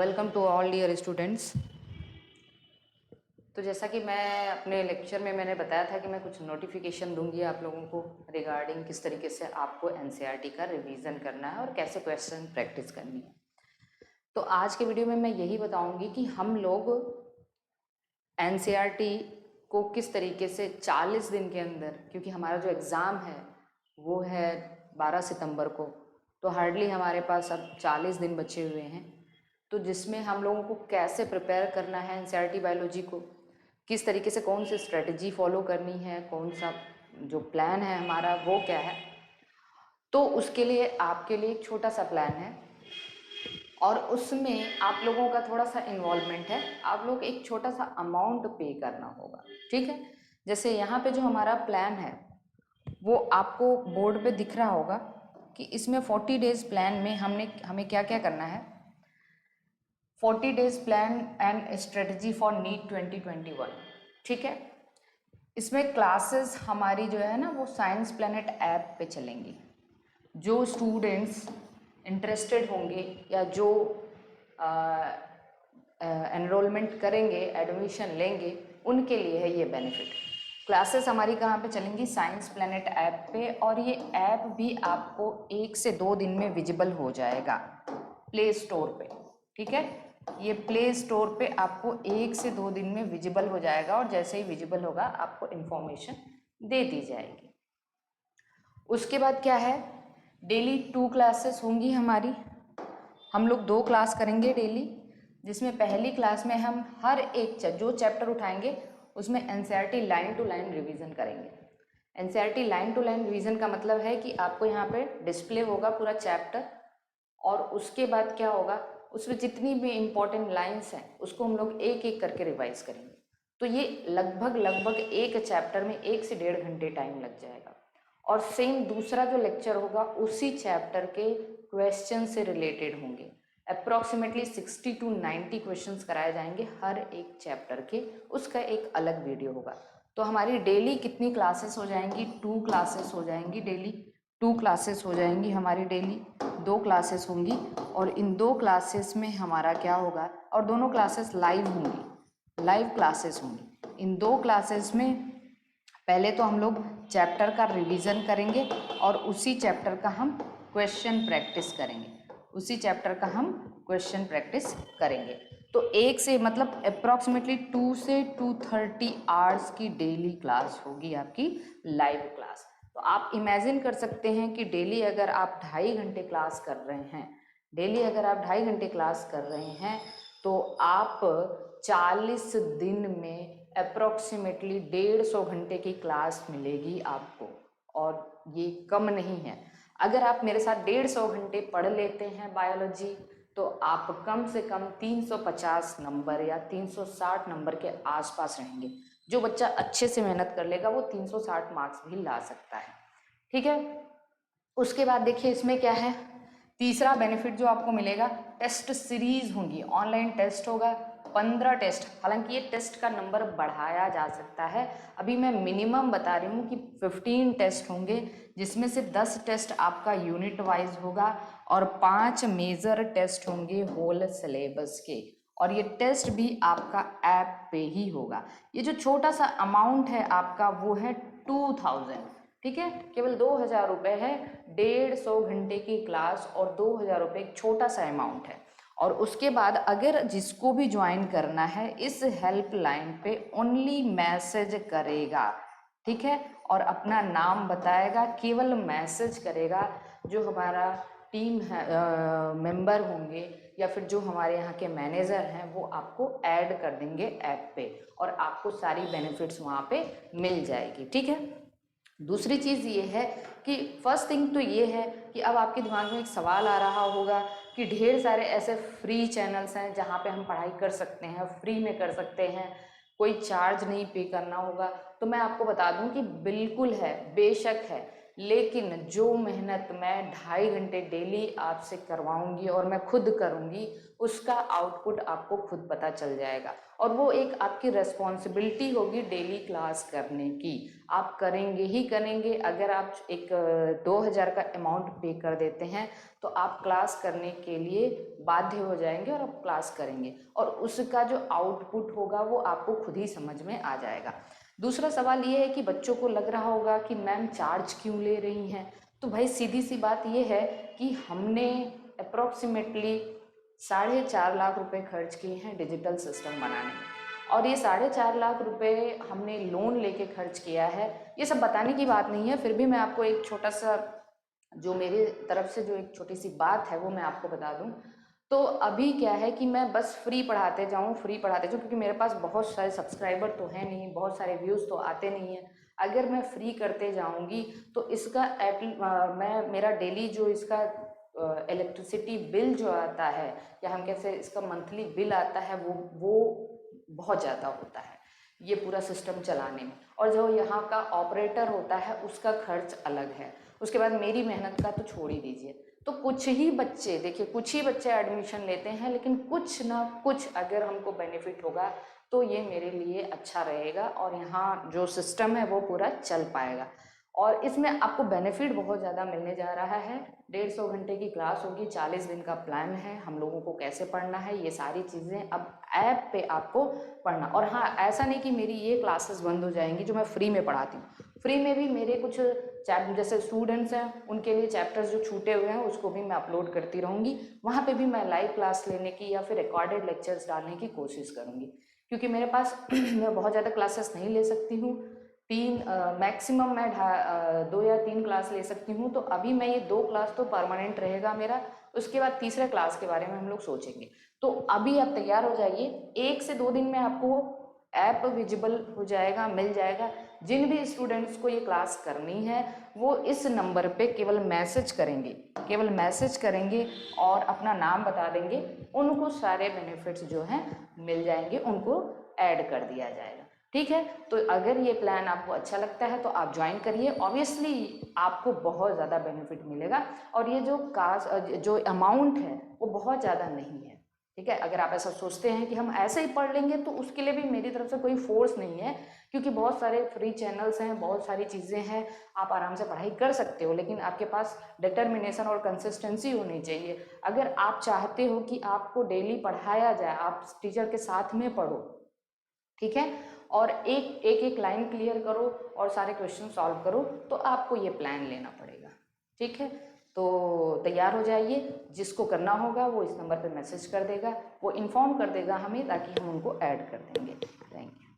Welcome to all dear students. तो जैसा कि मैं अपने लेक्चर में मैंने बताया था कि मैं कुछ नोटिफिकेशन दूंगी आप लोगों को रिगार्डिंग किस तरीके से आपको एनसीईआरटी का रिवीजन करना है और कैसे क्वेश्चन प्रैक्टिस करनी है। तो आज के वीडियो में मैं यही बताऊंगी कि हम लोग एनसीईआरटी को किस तरीके से 40 दिन के अंदर, क्योंकि हमारा जो एग्ज़ाम है वो है 12 सितंबर को, तो हार्डली हमारे पास अब 40 दिन बचे हुए हैं। तो जिसमें हम लोगों को कैसे प्रिपेयर करना है एनसीईआरटी बायोलॉजी को, किस तरीके से कौन सी स्ट्रेटजी फॉलो करनी है, कौन सा जो प्लान है हमारा वो क्या है। तो उसके लिए आपके लिए एक छोटा सा प्लान है और उसमें आप लोगों का थोड़ा सा इन्वॉल्वमेंट है। आप लोग एक छोटा सा अमाउंट पे करना होगा, ठीक है। जैसे यहाँ पे जो हमारा प्लान है वो आपको बोर्ड पे दिख रहा होगा कि इसमें 40 डेज प्लान में हमें क्या क्या करना है। 40 days plan and strategy for NEET 2021, ठीक है। इसमें क्लासेस हमारी जो है ना वो साइंस प्लैनेट ऐप पे चलेंगी। जो स्टूडेंट्स इंटरेस्टेड होंगे या जो एनरोलमेंट करेंगे, एडमिशन लेंगे, उनके लिए है ये बेनिफिट। क्लासेस हमारी कहाँ पे चलेंगी? साइंस प्लैनेट ऐप पे, और ये ऐप भी आपको 1 से 2 दिन में विजिबल हो जाएगा प्ले स्टोर पे, ठीक है। ये प्ले स्टोर पे आपको 1 से 2 दिन में विजिबल हो जाएगा और जैसे ही विजिबल होगा आपको इन्फॉर्मेशन दे दी जाएगी। उसके बाद क्या है, डेली 2 क्लासेस होंगी हमारी। हम लोग 2 क्लास करेंगे डेली, जिसमें पहली क्लास में हम हर एक जो चैप्टर उठाएंगे उसमें NCERT line to line revision करेंगे। NCERT line to line revision का मतलब है कि आपको यहाँ पे डिस्प्ले होगा पूरा चैप्टर, और उसके बाद क्या होगा, उसमें जितनी भी इम्पोर्टेंट लाइंस हैं उसको हम लोग एक एक करके रिवाइज करेंगे। तो ये लगभग एक चैप्टर में 1 से 1.5 घंटे टाइम लग जाएगा। और सेम दूसरा जो लेक्चर होगा उसी चैप्टर के क्वेश्चन से रिलेटेड होंगे। अप्रॉक्सीमेटली 60 to 90 क्वेश्चंस कराए जाएंगे हर एक चैप्टर के, उसका एक अलग वीडियो होगा। तो हमारी डेली कितनी क्लासेस हो जाएंगी? 2 क्लासेस हो जाएंगी डेली। 2 क्लासेस हो जाएंगी हमारी डेली, 2 क्लासेस होंगी। और इन 2 क्लासेस में हमारा क्या होगा, और दोनों क्लासेस लाइव होंगी, लाइव क्लासेस होंगी। इन 2 क्लासेस में पहले तो हम लोग चैप्टर का रिवीजन करेंगे और उसी चैप्टर का हम क्वेश्चन प्रैक्टिस करेंगे, उसी चैप्टर का हम क्वेश्चन प्रैक्टिस करेंगे। तो 1 से मतलब अप्रॉक्सीमेटली 2 से 2:30 आवर्स की डेली क्लास होगी आपकी लाइव क्लास। तो आप इमेजिन कर सकते हैं कि डेली अगर आप 2.5 घंटे क्लास कर रहे हैं, डेली अगर आप 2.5 घंटे क्लास कर रहे हैं तो आप 40 दिन में अप्रॉक्सीमेटली 150 घंटे की क्लास मिलेगी आपको, और ये कम नहीं है। अगर आप मेरे साथ 150 घंटे पढ़ लेते हैं बायोलॉजी तो आप कम से कम 350 नंबर या 360 नंबर के आसपास रहेंगे। जो बच्चा अच्छे से मेहनत कर लेगा वो 360 मार्क्स भी ला सकता है, ठीक है। उसके बाद देखिए इसमें क्या है, तीसरा बेनिफिट जो आपको मिलेगा, टेस्ट सीरीज होंगी, ऑनलाइन टेस्ट होगा 15 टेस्ट। हालांकि ये टेस्ट का नंबर बढ़ाया जा सकता है, अभी मैं मिनिमम बता रही हूँ कि 15 टेस्ट होंगे, जिसमें से 10 टेस्ट आपका यूनिट वाइज होगा और 5 मेजर टेस्ट होंगे होल सिलेबस के। और ये टेस्ट भी आपका ऐप पे ही होगा। ये जो छोटा सा अमाउंट है आपका वो है 2000, ठीक है, केवल 2000 रुपये है। 150 घंटे की क्लास और 2000 रुपये एक छोटा सा अमाउंट है। और उसके बाद अगर जिसको भी ज्वाइन करना है इस हेल्पलाइन पे ओनली मैसेज करेगा, ठीक है, और अपना नाम बताएगा, केवल मैसेज करेगा। जो हमारा टीम है मेंबर होंगे या फिर जो हमारे यहाँ के मैनेजर हैं वो आपको ऐड कर देंगे ऐप पे और आपको सारी बेनिफिट्स वहाँ पे मिल जाएगी, ठीक है। दूसरी चीज़ ये है कि फर्स्ट थिंग तो ये है कि अब आपके दिमाग में एक सवाल आ रहा होगा कि ढेर सारे ऐसे फ्री चैनल्स हैं जहाँ पे हम पढ़ाई कर सकते हैं, फ्री में कर सकते हैं, कोई चार्ज नहीं पे करना होगा। तो मैं आपको बता दूं कि बिल्कुल है, बेशक है, लेकिन जो मेहनत मैं 2.5 घंटे डेली आपसे करवाऊंगी और मैं खुद करूंगी, उसका आउटपुट आपको खुद पता चल जाएगा। और वो एक आपकी रेस्पॉन्सिबिलिटी होगी डेली क्लास करने की, आप करेंगे ही करेंगे। अगर आप एक 2,000 का अमाउंट पे कर देते हैं तो आप क्लास करने के लिए बाध्य हो जाएंगे और आप क्लास करेंगे, और उसका जो आउटपुट होगा वो आपको खुद ही समझ में आ जाएगा। दूसरा सवाल ये है कि बच्चों को लग रहा होगा कि मैम चार्ज क्यों ले रही हैं। तो भाई सीधी सी बात ये है कि हमने अप्रॉक्सीमेटली 4.5 लाख रुपए खर्च किए हैं डिजिटल सिस्टम बनाने में, और ये 4.5 लाख रुपए हमने लोन लेके खर्च किया है। ये सब बताने की बात नहीं है, फिर भी मैं आपको एक छोटा सा जो मेरी तरफ से जो एक छोटी सी बात है वो मैं आपको बता दूं। तो अभी क्या है कि मैं बस फ्री पढ़ाते जाऊं, क्योंकि मेरे पास बहुत सारे सब्सक्राइबर तो हैं नहीं, बहुत सारे व्यूज़ तो आते नहीं हैं। अगर मैं फ्री करते जाऊंगी तो इसका मेरा डेली जो इसका इलेक्ट्रिसिटी बिल जो आता है, या हम कैसे इसका मंथली बिल आता है, वो बहुत ज़्यादा होता है ये पूरा सिस्टम चलाने में। और जो यहाँ का ऑपरेटर होता है उसका खर्च अलग है। उसके बाद मेरी मेहनत का तो छोड़ ही दीजिए। तो कुछ ही बच्चे, देखिए कुछ ही बच्चे एडमिशन लेते हैं, लेकिन कुछ ना कुछ अगर हमको बेनिफिट होगा तो ये मेरे लिए अच्छा रहेगा, और यहाँ जो सिस्टम है वो पूरा चल पाएगा। और इसमें आपको बेनिफिट बहुत ज़्यादा मिलने जा रहा है। 150 घंटे की क्लास होगी, 40 दिन का प्लान है, हम लोगों को कैसे पढ़ना है ये सारी चीज़ें अब ऐप पे आपको पढ़ना। और हाँ, ऐसा नहीं कि मेरी ये क्लासेस बंद हो जाएंगी जो मैं फ्री में पढ़ाती हूँ। फ्री में भी मेरे कुछ जैसे स्टूडेंट्स हैं उनके लिए चैप्टर्स जो छूटे हुए हैं उसको भी मैं अपलोड करती रहूँगी। वहाँ पे भी मैं लाइव क्लास लेने की या फिर रिकॉर्डेड लेक्चर्स डालने की कोशिश करूँगी, क्योंकि मेरे पास मैं बहुत ज़्यादा क्लासेस नहीं ले सकती हूँ। मैक्सिमम मैं 2 या 3 क्लास ले सकती हूँ। तो अभी मैं ये 2 क्लास तो परमानेंट रहेगा मेरा, उसके बाद तीसरे क्लास के बारे में हम लोग सोचेंगे। तो अभी आप तैयार हो जाइए, 1 से 2 दिन में आपको ऐप विजिबल हो जाएगा, मिल जाएगा। जिन भी स्टूडेंट्स को ये क्लास करनी है वो इस नंबर पे केवल मैसेज करेंगे और अपना नाम बता देंगे, उनको सारे बेनिफिट्स जो हैं मिल जाएंगे, उनको ऐड कर दिया जाएगा। ठीक है, तो अगर ये प्लान आपको अच्छा लगता है तो आप ज्वाइन करिए। ऑब्वियसली आपको बहुत ज़्यादा बेनिफिट मिलेगा, और ये जो अमाउंट है वो बहुत ज़्यादा नहीं है। ठीक है, अगर आप ऐसा सोचते हैं कि हम ऐसे ही पढ़ लेंगे तो उसके लिए भी मेरी तरफ से कोई फोर्स नहीं है, क्योंकि बहुत सारे फ्री चैनल्स हैं, बहुत सारी चीज़ें हैं, आप आराम से पढ़ाई कर सकते हो। लेकिन आपके पास डिटर्मिनेशन और कंसिस्टेंसी होनी चाहिए। अगर आप चाहते हो कि आपको डेली पढ़ाया जाए, आप टीचर के साथ में पढ़ो, ठीक है, और एक एक लाइन क्लियर करो और सारे क्वेश्चन सॉल्व करो, तो आपको ये प्लान लेना पड़ेगा। ठीक है, तो तैयार हो जाइए। जिसको करना होगा वो इस नंबर पे मैसेज कर देगा, वो इन्फॉर्म कर देगा हमें, ताकि हम उनको ऐड कर देंगे। Thank you.